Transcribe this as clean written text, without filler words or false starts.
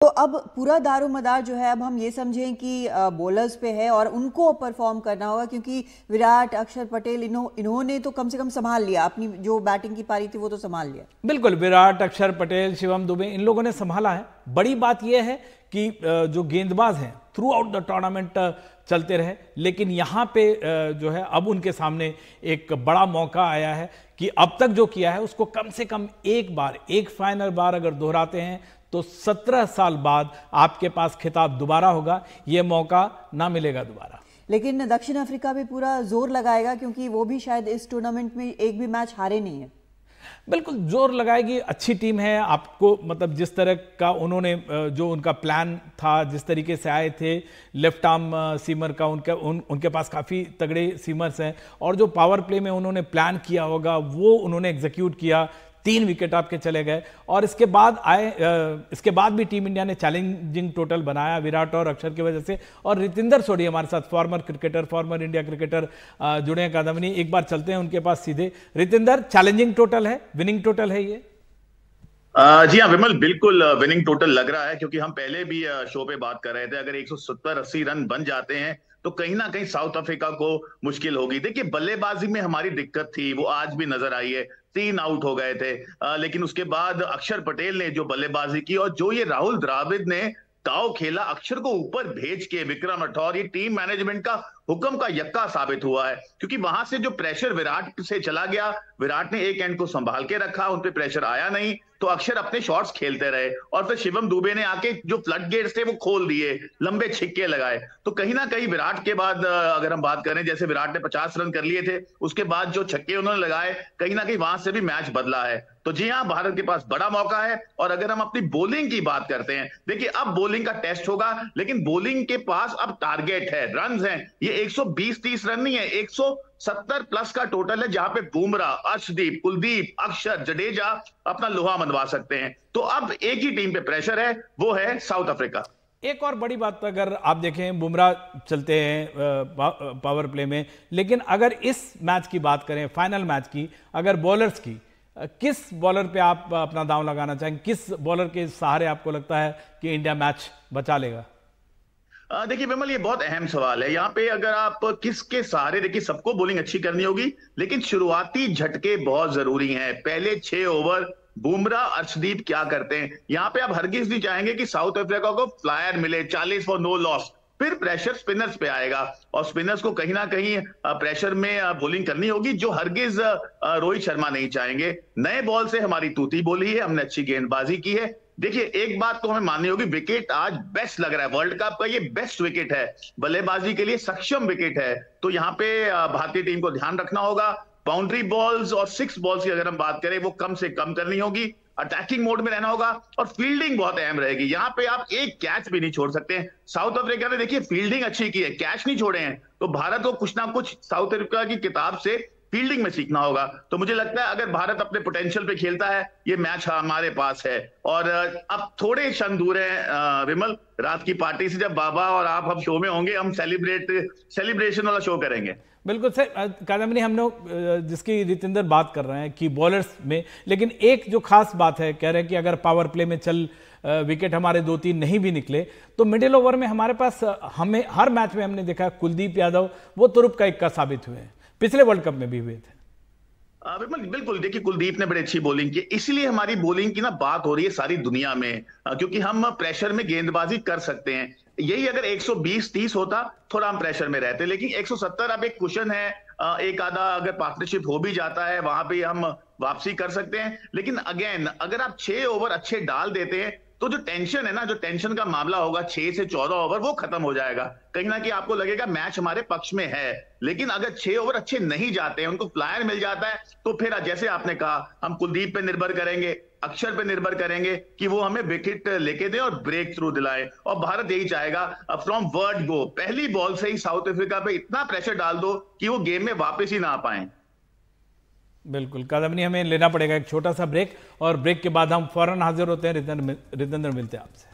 तो अब पूरा दारोमदार जो है, अब हम ये समझें कि बॉलर्स पे है और उनको परफॉर्म करना होगा, क्योंकि विराट, अक्षर पटेल इन्होंने तो कम से कम संभाल लिया, अपनी जो बैटिंग की पारी थी वो तो संभाल लिया। बिल्कुल, विराट, अक्षर पटेल, शिवम दुबे, इन लोगों ने संभाला है। बड़ी बात यह है कि जो गेंदबाज हैं थ्रू आउट द टूर्नामेंट चलते रहे, लेकिन यहाँ पे जो है अब उनके सामने एक बड़ा मौका आया है कि अब तक जो किया है उसको कम से कम एक फाइनल बार अगर दोहराते हैं तो 17 साल बाद आपके पास खिताब दोबारा होगा। यह मौका ना मिलेगा दोबारा। लेकिन दक्षिण अफ्रीका भी पूरा जोर लगाएगा, क्योंकि वो भी शायद इस टूर्नामेंट में एक भी मैच हारे नहीं है। बिल्कुल जोर लगाएगी, अच्छी टीम है। आपको मतलब जिस तरह का उन्होंने जो उनका प्लान था, जिस तरीके से आए थे, लेफ्ट आर्म सीमर का उनके पास काफ़ी तगड़े सीमर्स हैं, और जो पावर प्ले में उन्होंने प्लान किया होगा वो उन्होंने एग्जीक्यूट किया। 3 विकेट आपके चले गए, और इसके बाद भी टीम इंडिया ने चैलेंजिंग टोटल बनाया विराट और अक्षर की वजह से। और रितिंदर सोढी हमारे साथ farmer cricketer, farmer India cricketer जुड़े हैं कादम्बनी। एक बार चलते हैं उनके पास सीधे। रितिंदर, चैलेंजिंग टोटल है, विनिंग टोटल है ये? जी हाँ विमल, बिल्कुल विनिंग टोटल लग रहा है, क्योंकि हम पहले भी शो पे बात कर रहे थे, अगर 170-80 रन बन जाते हैं तो कहीं ना कहीं साउथ अफ्रीका को मुश्किल होगी। देखिए, बल्लेबाजी में हमारी दिक्कत थी, वो आज भी नजर आई है। 3 आउट हो गए थे, लेकिन उसके बाद अक्षर पटेल ने जो बल्लेबाजी की, और जो ये राहुल द्रविड़ ने दाव खेला अक्षर को ऊपर भेज के, विक्रम राठौर, ये टीम मैनेजमेंट का हुक्म का यक्का साबित हुआ है। क्योंकि वहां से जो प्रेशर विराट से चला गया, विराट ने एक एंड को संभाल के रखा, उन पे प्रेशर आया नहीं, तो अक्षर अपने शॉट्स खेलते रहे, और फिर शिवम दुबे ने आके जो फ्लड गेट्स थे वो खोल दिए, लंबे छिक्के लगाए। तो कहीं ना कहीं विराट के बाद अगर हम बात करें, जैसे विराट ने 50 रन कर लिए थे, उसके बाद जो छक्के उन्होंने लगाए, कहीं ना कहीं वहां से भी मैच बदला है। तो जी हाँ, भारत के पास बड़ा मौका है। और अगर हम अपनी बॉलिंग की बात करते हैं, देखिए अब बॉलिंग का टेस्ट होगा, लेकिन बॉलिंग के पास अब टारगेट है, रन हैं। ये 120-30 रन नहीं है, 170 प्लस का टोटल है, जहां पे बुमराह, अर्शदीप, कुलदीप, अक्षर, जडेजा अपना लोहा मनवा सकते हैं। तो अब एक ही टीम पे प्रेशर है, वो है साउथ अफ्रीका। एक और बड़ी बात, अगर आप देखें, बुमराह चलते हैं पावर प्ले में, लेकिन अगर इस मैच की बात करें, फाइनल मैच की, अगर बॉलर्स की, किस बॉलर पे आप अपना दांव लगाना चाहेंगे? किस बॉलर के सहारे आपको लगता है कि इंडिया मैच बचा लेगा? देखिए विमल, ये बहुत अहम सवाल है। यहाँ पे अगर आप किसके सहारे, देखिए सबको बॉलिंग अच्छी करनी होगी, लेकिन शुरुआती झटके बहुत जरूरी हैं। पहले 6 ओवर बुमराह, अर्शदीप क्या करते हैं, यहाँ पे आप हरगिज नहीं चाहेंगे कि साउथ अफ्रीका को फ्लायर मिले, 40 फॉर नो लॉस। फिर प्रेशर स्पिनर्स पे आएगा, और स्पिनर्स को कहीं ना कहीं प्रेशर में बॉलिंग करनी होगी, जो हरगिज रोहित शर्मा नहीं चाहेंगे। नए बॉल से हमारी तूती बोली है, हमने अच्छी गेंदबाजी की है। देखिए, एक बात तो हमें माननी होगी, विकेट आज बेस्ट लग रहा है, वर्ल्ड कप का ये बेस्ट विकेट है, बल्लेबाजी के लिए सक्षम विकेट है। तो यहाँ पे भारतीय टीम को ध्यान रखना होगा। बाउंड्री बॉल्स और 6 बॉल्स की अगर हम बात करें, वो कम से कम करनी होगी, अटैकिंग मोड में रहना होगा, और फील्डिंग बहुत अहम रहेगी। यहाँ पे आप एक कैच भी नहीं छोड़ सकते हैं। साउथ अफ्रीका ने देखिए फील्डिंग अच्छी की है, कैच नहीं छोड़े हैं, तो भारत को कुछ ना कुछ साउथ अफ्रीका की किताब से फील्डिंग में सीखना होगा। तो मुझे लगता है अगर भारत अपने पोटेंशियल पे खेलता है, ये मैच हमारे पास है। और अब थोड़े क्षण दूर है विमल, रात की पार्टी से, जब बाबा और आप हम शो में होंगे, हम सेलिब्रेशन वाला शो करेंगे। बिल्कुल सर, कादम्बनी, हम लोग जिसकी रितिंदर बात कर रहे हैं कि बॉलर्स में, लेकिन एक जो खास बात है, कह रहे हैं कि अगर पावर प्ले में विकेट हमारे 2-3 नहीं भी निकले, तो मिडिल ओवर में हमारे पास, हमें हर मैच में हमने देखा कुलदीप यादव वो तुरुप का इक्का साबित हुए हैं, पिछले वर्ल्ड कप में भी हुए थे। बिल्कुल, देखिए कुलदीप ने बड़ी अच्छी बॉलिंग की, इसलिए हमारी बॉलिंग की ना बात हो रही है सारी दुनिया में, क्योंकि हम प्रेशर में गेंदबाजी कर सकते हैं। यही अगर 120-30 होता, थोड़ा हम प्रेशर में रहते, लेकिन 170 अब एक कुशन है, एक आधा अगर पार्टनरशिप हो भी जाता है, वहां पे हम वापसी कर सकते हैं। लेकिन अगेन, अगर आप 6 ओवर अच्छे डाल देते हैं, तो जो टेंशन है ना, जो टेंशन का मामला होगा 6 से 14 ओवर, वो खत्म हो जाएगा। कहीं ना कहीं आपको लगेगा मैच हमारे पक्ष में है। लेकिन अगर 6 ओवर अच्छे नहीं जाते हैं, उनको फ्लायर मिल जाता है, तो फिर जैसे आपने कहा, हम कुलदीप पे निर्भर करेंगे, अक्षर पे निर्भर करेंगे कि वो हमें विकेट लेके दें और ब्रेक थ्रू दिलाएं। और भारत यही चाहेगा, फ्रॉम वर्ड गो, पहली बॉल से ही साउथ अफ्रीका पे इतना प्रेशर डाल दो कि वो गेम में वापस ही ना आ पाए। बिल्कुल कादम्बनी, हमें लेना पड़ेगा एक छोटा सा ब्रेक, और ब्रेक के बाद हम फौरन हाजिर होते हैं। रितेंद्र मिलते हैं आपसे।